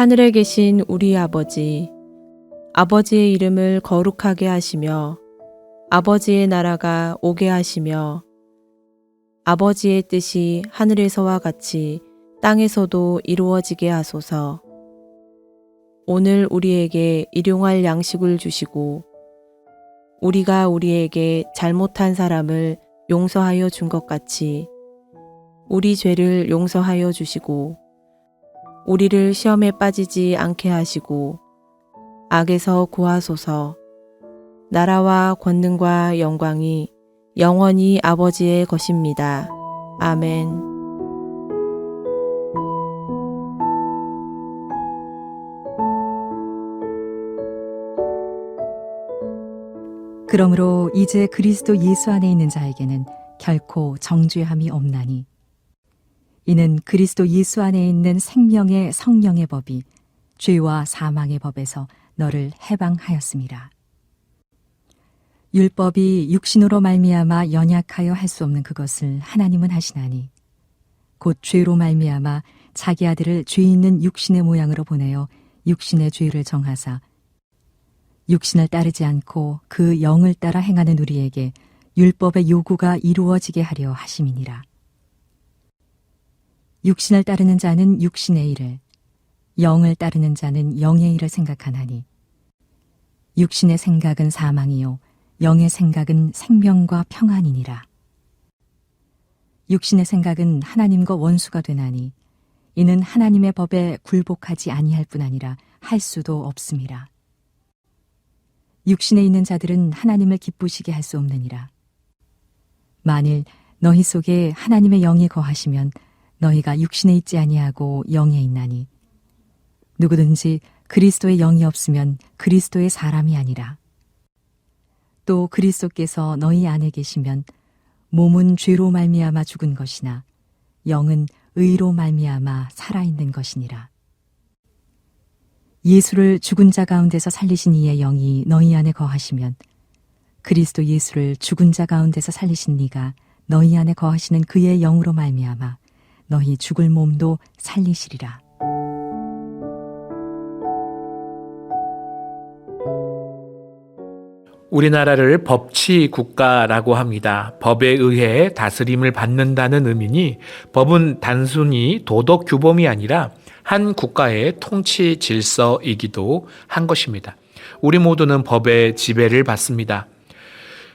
하늘에 계신 우리 아버지, 아버지의 이름을 거룩하게 하시며 아버지의 나라가 오게 하시며 아버지의 뜻이 하늘에서와 같이 땅에서도 이루어지게 하소서. 오늘 우리에게 일용할 양식을 주시고 우리가 우리에게 잘못한 사람을 용서하여 준 것 같이 우리 죄를 용서하여 주시고 우리를 시험에 빠지지 않게 하시고 악에서 구하소서. 나라와 권능과 영광이 영원히 아버지의 것입니다. 아멘. 그러므로 이제 그리스도 예수 안에 있는 자에게는 결코 정죄함이 없나니 이는 그리스도 예수 안에 있는 생명의 성령의 법이 죄와 사망의 법에서 너를 해방하였음이라. 율법이 육신으로 말미암아 연약하여 할 수 없는 그것을 하나님은 하시나니 곧 죄로 말미암아 자기 아들을 죄 있는 육신의 모양으로 보내어 육신의 죄를 정하사 육신을 따르지 않고 그 영을 따라 행하는 우리에게 율법의 요구가 이루어지게 하려 하심이니라. 육신을 따르는 자는 육신의 일을, 영을 따르는 자는 영의 일을 생각하나니 육신의 생각은 사망이요 영의 생각은 생명과 평안이니라. 육신의 생각은 하나님과 원수가 되나니 이는 하나님의 법에 굴복하지 아니할 뿐 아니라 할 수도 없음이라. 육신에 있는 자들은 하나님을 기쁘시게 할 수 없느니라. 만일 너희 속에 하나님의 영이 거하시면 너희가 육신에 있지 아니하고 영에 있나니 누구든지 그리스도의 영이 없으면 그리스도의 사람이 아니라. 또 그리스도께서 너희 안에 계시면 몸은 죄로 말미암아 죽은 것이나 영은 의로 말미암아 살아있는 것이니라. 예수를 죽은 자 가운데서 살리신 이의 영이 너희 안에 거하시면 그리스도 예수를 죽은 자 가운데서 살리신 이가 너희 안에 거하시는 그의 영으로 말미암아 너희 죽을 몸도 살리시리라. 우리나라를 법치 국가라고 합니다. 법에 의해 다스림을 받는다는 의미니 법은 단순히 도덕 규범이 아니라 한 국가의 통치 질서이기도 한 것입니다. 우리 모두는 법의 지배를 받습니다.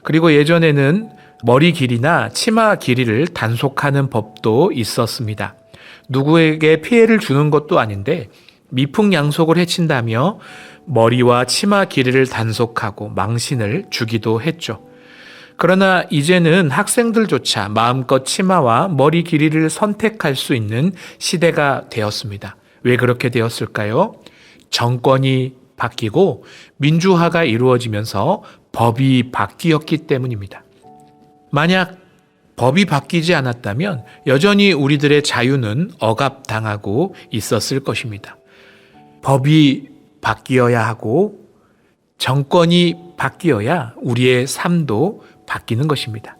그리고 예전에는 머리 길이나 치마 길이를 단속하는 법도 있었습니다. 누구에게 피해를 주는 것도 아닌데 미풍양속을 해친다며 머리와 치마 길이를 단속하고 망신을 주기도 했죠. 그러나 이제는 학생들조차 마음껏 치마와 머리 길이를 선택할 수 있는 시대가 되었습니다. 왜 그렇게 되었을까요? 정권이 바뀌고 민주화가 이루어지면서 법이 바뀌었기 때문입니다. 만약 법이 바뀌지 않았다면 여전히 우리들의 자유는 억압당하고 있었을 것입니다. 법이 바뀌어야 하고 정권이 바뀌어야 우리의 삶도 바뀌는 것입니다.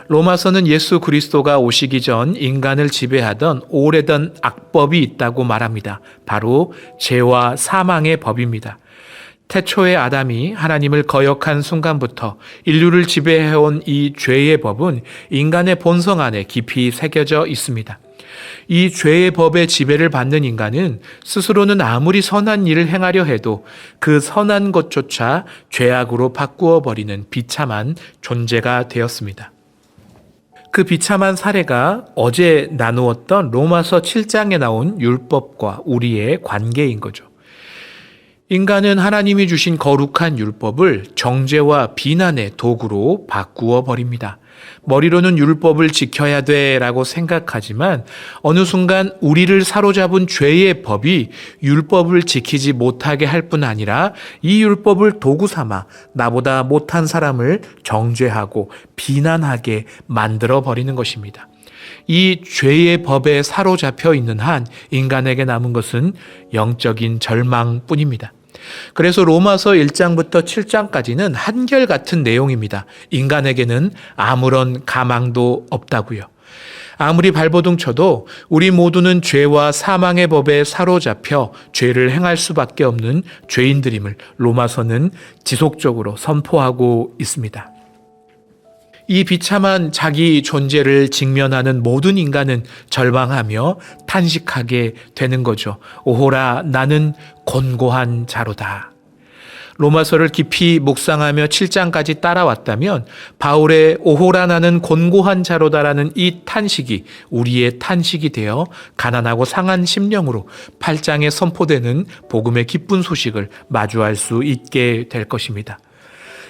로마서는 예수 그리스도가 오시기 전 인간을 지배하던 오래된 악법이 있다고 말합니다. 바로 죄와 사망의 법입니다. 태초의 아담이 하나님을 거역한 순간부터 인류를 지배해온 이 죄의 법은 인간의 본성 안에 깊이 새겨져 있습니다. 이 죄의 법의 지배를 받는 인간은 스스로는 아무리 선한 일을 행하려 해도 그 선한 것조차 죄악으로 바꾸어 버리는 비참한 존재가 되었습니다. 그 비참한 사례가 어제 나누었던 로마서 7장에 나온 율법과 우리의 관계인 거죠. 인간은 하나님이 주신 거룩한 율법을 정죄와 비난의 도구로 바꾸어 버립니다. 머리로는 율법을 지켜야 돼라고 생각하지만 어느 순간 우리를 사로잡은 죄의 법이 율법을 지키지 못하게 할 뿐 아니라 이 율법을 도구 삼아 나보다 못한 사람을 정죄하고 비난하게 만들어 버리는 것입니다. 이 죄의 법에 사로잡혀 있는 한 인간에게 남은 것은 영적인 절망뿐입니다. 그래서 로마서 1장부터 7장까지는 한결같은 내용입니다. 인간에게는 아무런 가망도 없다고요. 아무리 발버둥 쳐도 우리 모두는 죄와 사망의 법에 사로잡혀 죄를 행할 수밖에 없는 죄인들임을 로마서는 지속적으로 선포하고 있습니다. 이 비참한 자기 존재를 직면하는 모든 인간은 절망하며 탄식하게 되는 거죠. 오호라, 나는 곤고한 자로다. 로마서를 깊이 묵상하며 7장까지 따라왔다면 바울의 오호라 나는 곤고한 자로다라는 이 탄식이 우리의 탄식이 되어 가난하고 상한 심령으로 8장에 선포되는 복음의 기쁜 소식을 마주할 수 있게 될 것입니다.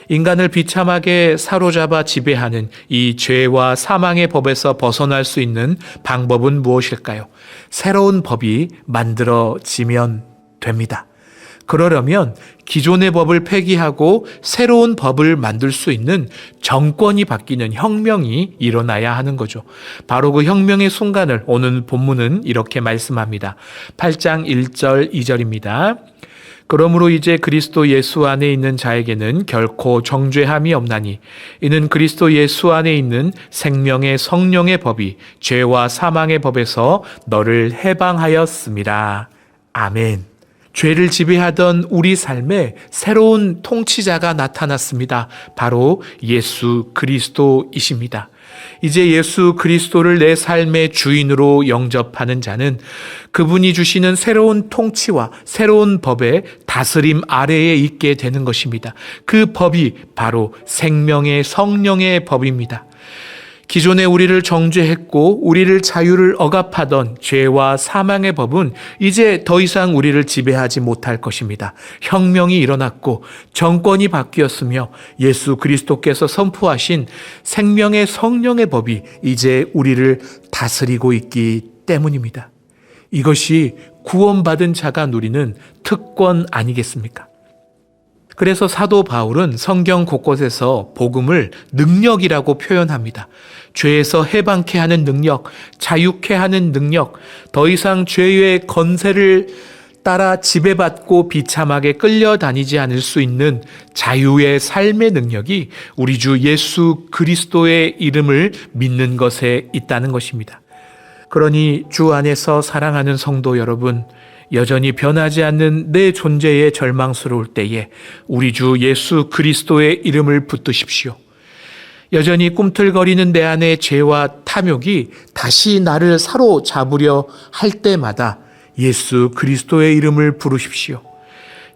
인간을 비참하게 사로잡아 지배하는 이 죄와 사망의 법에서 벗어날 수 있는 방법은 무엇일까요? 새로운 법이 만들어지면 됩니다. 그러려면 기존의 법을 폐기하고 새로운 법을 만들 수 있는 정권이 바뀌는 혁명이 일어나야 하는 거죠. 바로 그 혁명의 순간을 오늘 본문은 이렇게 말씀합니다. 8장 1절 2절입니다. 그러므로 이제 그리스도 예수 안에 있는 자에게는 결코 정죄함이 없나니 이는 그리스도 예수 안에 있는 생명의 성령의 법이 죄와 사망의 법에서 너를 해방하였습니다. 아멘. 죄를 지배하던 우리 삶에 새로운 통치자가 나타났습니다. 바로 예수 그리스도이십니다. 이제 예수 그리스도를 내 삶의 주인으로 영접하는 자는 그분이 주시는 새로운 통치와 새로운 법의 다스림 아래에 있게 되는 것입니다. 그 법이 바로 생명의 성령의 법입니다. 기존에 우리를 정죄했고 우리를 자유를 억압하던 죄와 사망의 법은 이제 더 이상 우리를 지배하지 못할 것입니다. 혁명이 일어났고 정권이 바뀌었으며 예수 그리스도께서 선포하신 생명의 성령의 법이 이제 우리를 다스리고 있기 때문입니다. 이것이 구원받은 자가 누리는 특권 아니겠습니까? 그래서 사도 바울은 성경 곳곳에서 복음을 능력이라고 표현합니다. 죄에서 해방케 하는 능력, 자유케 하는 능력, 더 이상 죄의 건세를 따라 지배받고 비참하게 끌려다니지 않을 수 있는 자유의 삶의 능력이 우리 주 예수 그리스도의 이름을 믿는 것에 있다는 것입니다. 그러니 주 안에서 사랑하는 성도 여러분, 여전히 변하지 않는 내 존재에 절망스러울 때에 우리 주 예수 그리스도의 이름을 붙드십시오. 여전히 꿈틀거리는 내 안의 죄와 탐욕이 다시 나를 사로잡으려 할 때마다 예수 그리스도의 이름을 부르십시오.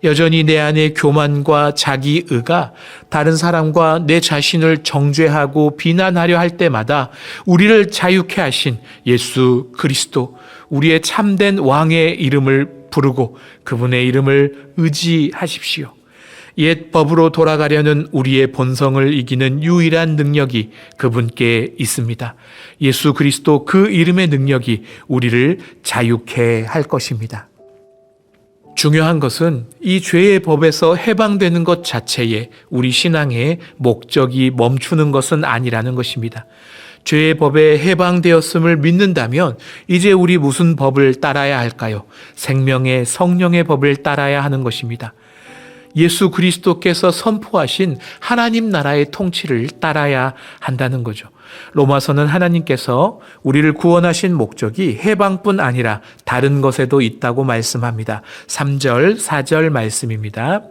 여전히 내 안의 교만과 자기의가 다른 사람과 내 자신을 정죄하고 비난하려 할 때마다 우리를 자유케 하신 예수 그리스도, 우리의 참된 왕의 이름을 부르고 그분의 이름을 의지하십시오. 옛 법으로 돌아가려는 우리의 본성을 이기는 유일한 능력이 그분께 있습니다. 예수 그리스도 그 이름의 능력이 우리를 자유케 할 것입니다. 중요한 것은 이 죄의 법에서 해방되는 것 자체에 우리 신앙의 목적이 멈추는 것은 아니라는 것입니다. 죄의 법에 해방되었음을 믿는다면 이제 우리 무슨 법을 따라야 할까요? 생명의 성령의 법을 따라야 하는 것입니다. 예수 그리스도께서 선포하신 하나님 나라의 통치를 따라야 한다는 거죠. 로마서는 하나님께서 우리를 구원하신 목적이 해방뿐 아니라 다른 것에도 있다고 말씀합니다. 3절, 4절 말씀입니다.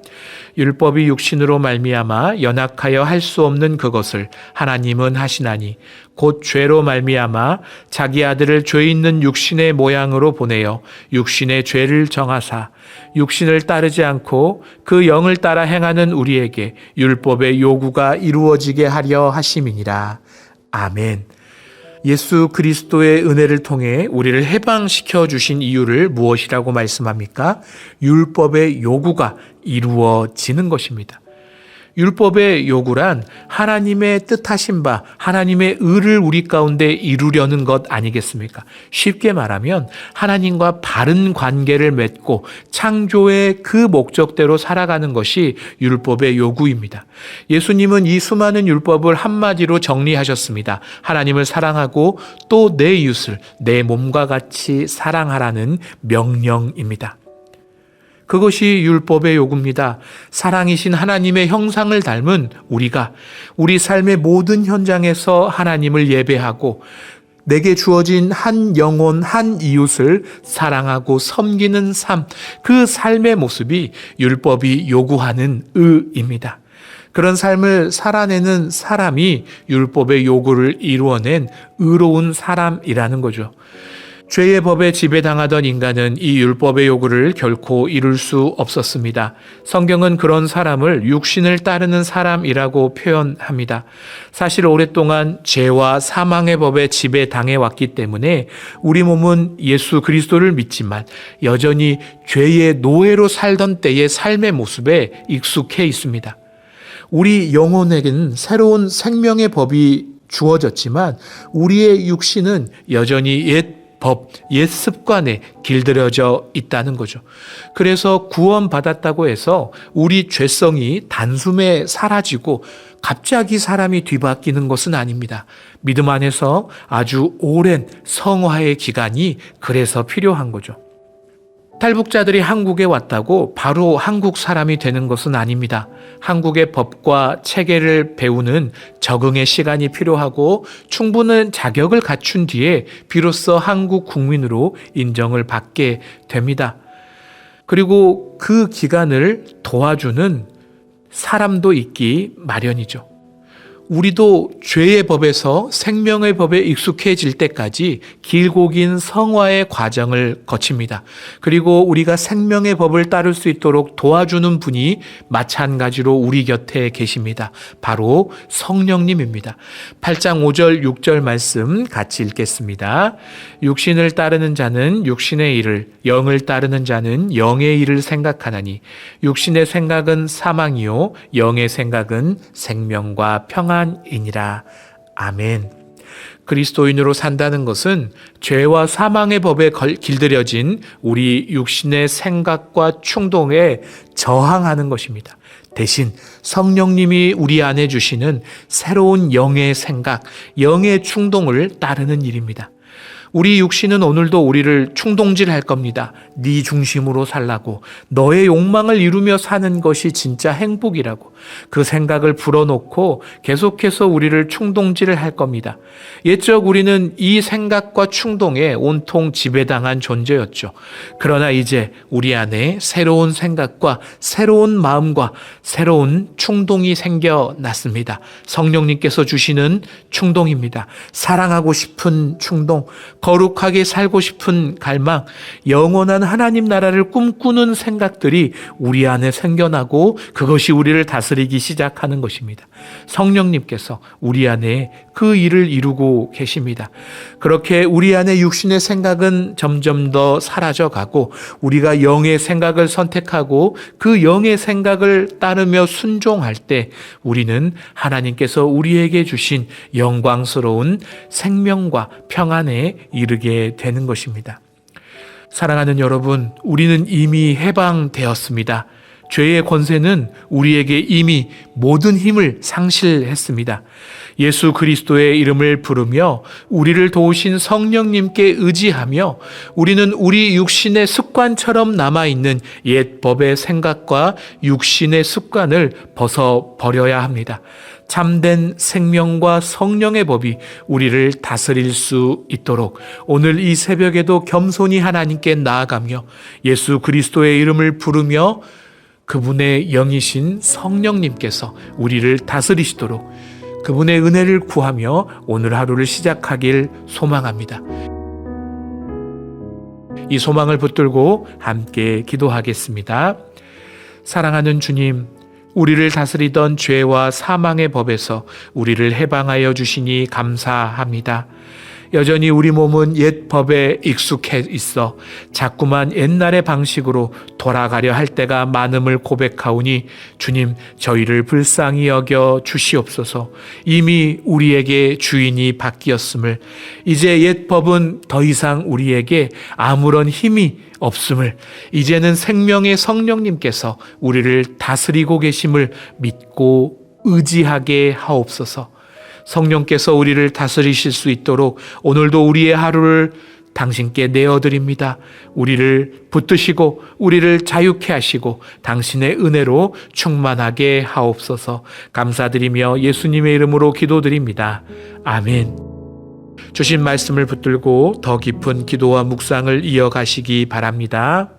율법이 육신으로 말미암아 연약하여 할 수 없는 그것을 하나님은 하시나니 곧 죄로 말미암아 자기 아들을 죄 있는 육신의 모양으로 보내어 육신의 죄를 정하사 육신을 따르지 않고 그 영을 따라 행하는 우리에게 율법의 요구가 이루어지게 하려 하심이니라. 아멘. 예수 그리스도의 은혜를 통해 우리를 해방시켜 주신 이유를 무엇이라고 말씀합니까? 율법의 요구가 이루어지는 것입니다. 율법의 요구란 하나님의 뜻하신 바 하나님의 의를 우리 가운데 이루려는 것 아니겠습니까? 쉽게 말하면 하나님과 바른 관계를 맺고 창조의 그 목적대로 살아가는 것이 율법의 요구입니다. 예수님은 이 수많은 율법을 한마디로 정리하셨습니다. 하나님을 사랑하고 또 내 이웃을 내 몸과 같이 사랑하라는 명령입니다. 그것이 율법의 요구입니다. 사랑이신 하나님의 형상을 닮은 우리가 우리 삶의 모든 현장에서 하나님을 예배하고 내게 주어진 한 영혼, 한 이웃을 사랑하고 섬기는 삶, 그 삶의 모습이 율법이 요구하는 의입니다. 그런 삶을 살아내는 사람이 율법의 요구를 이루어낸 의로운 사람이라는 거죠. 죄의 법에 지배당하던 인간은 이 율법의 요구를 결코 이룰 수 없었습니다. 성경은 그런 사람을 육신을 따르는 사람이라고 표현합니다. 사실 오랫동안 죄와 사망의 법에 지배당해 왔기 때문에 우리 몸은 예수 그리스도를 믿지만 여전히 죄의 노예로 살던 때의 삶의 모습에 익숙해 있습니다. 우리 영혼에게는 새로운 생명의 법이 주어졌지만 우리의 육신은 여전히 옛 법, 옛 습관에 길들여져 있다는 거죠. 그래서 구원받았다고 해서 우리 죄성이 단숨에 사라지고 갑자기 사람이 뒤바뀌는 것은 아닙니다. 믿음 안에서 아주 오랜 성화의 기간이 그래서 필요한 거죠. 탈북자들이 한국에 왔다고 바로 한국 사람이 되는 것은 아닙니다. 한국의 법과 체계를 배우는 적응의 시간이 필요하고 충분한 자격을 갖춘 뒤에 비로소 한국 국민으로 인정을 받게 됩니다. 그리고 그 기간을 도와주는 사람도 있기 마련이죠. 우리도 죄의 법에서 생명의 법에 익숙해질 때까지 길고 긴 성화의 과정을 거칩니다. 그리고 우리가 생명의 법을 따를 수 있도록 도와주는 분이 마찬가지로 우리 곁에 계십니다. 바로 성령님입니다. 8장 5절 6절 말씀 같이 읽겠습니다. 육신을 따르는 자는 육신의 일을, 영을 따르는 자는 영의 일을 생각하나니 육신의 생각은 사망이요 영의 생각은 생명과 평안이니라. 아멘. 그리스도인으로 산다는 것은 죄와 사망의 법에 길들여진 우리 육신의 생각과 충동에 저항하는 것입니다. 대신 성령님이 우리 안에 주시는 새로운 영의 생각, 영의 충동을 따르는 일입니다. 우리 육신은 오늘도 우리를 충동질할 겁니다. 네 중심으로 살라고, 너의 욕망을 이루며 사는 것이 진짜 행복이라고 그 생각을 불어놓고 계속해서 우리를 충동질을 할 겁니다. 옛적 우리는 이 생각과 충동에 온통 지배당한 존재였죠. 그러나 이제 우리 안에 새로운 생각과 새로운 마음과 새로운 충동이 생겨났습니다. 성령님께서 주시는 충동입니다. 사랑하고 싶은 충동, 거룩하게 살고 싶은 갈망, 영원한 하나님 나라를 꿈꾸는 생각들이 우리 안에 생겨나고 그것이 우리를 다스리기 시작하는 것입니다. 성령님께서 우리 안에 그 일을 이루고 계십니다. 그렇게 우리 안에 육신의 생각은 점점 더 사라져가고 우리가 영의 생각을 선택하고 그 영의 생각을 따르며 순종할 때 우리는 하나님께서 우리에게 주신 영광스러운 생명과 평안에 이르게 되는 것입니다. 사랑하는 여러분, 우리는 이미 해방되었습니다. 죄의 권세는 우리에게 이미 모든 힘을 상실했습니다. 예수 그리스도의 이름을 부르며 우리를 도우신 성령님께 의지하며 우리는 우리 육신의 습관처럼 남아있는 옛 법의 생각과 육신의 습관을 벗어버려야 합니다. 참된 생명과 성령의 법이 우리를 다스릴 수 있도록 오늘 이 새벽에도 겸손히 하나님께 나아가며 예수 그리스도의 이름을 부르며 그분의 영이신 성령님께서 우리를 다스리시도록 그분의 은혜를 구하며 오늘 하루를 시작하길 소망합니다. 이 소망을 붙들고 함께 기도하겠습니다. 사랑하는 주님, 우리를 다스리던 죄와 사망의 법에서 우리를 해방하여 주시니 감사합니다. 여전히 우리 몸은 옛 법에 익숙해 있어 자꾸만 옛날의 방식으로 돌아가려 할 때가 많음을 고백하오니 주님, 저희를 불쌍히 여겨 주시옵소서. 이미 우리에게 주인이 바뀌었음을, 이제 옛 법은 더 이상 우리에게 아무런 힘이 없음을, 이제는 생명의 성령님께서 우리를 다스리고 계심을 믿고 의지하게 하옵소서. 성령께서 우리를 다스리실 수 있도록 오늘도 우리의 하루를 당신께 내어드립니다. 우리를 붙드시고 우리를 자유케 하시고 당신의 은혜로 충만하게 하옵소서. 감사드리며 예수님의 이름으로 기도드립니다. 아멘. 주신 말씀을 붙들고 더 깊은 기도와 묵상을 이어가시기 바랍니다.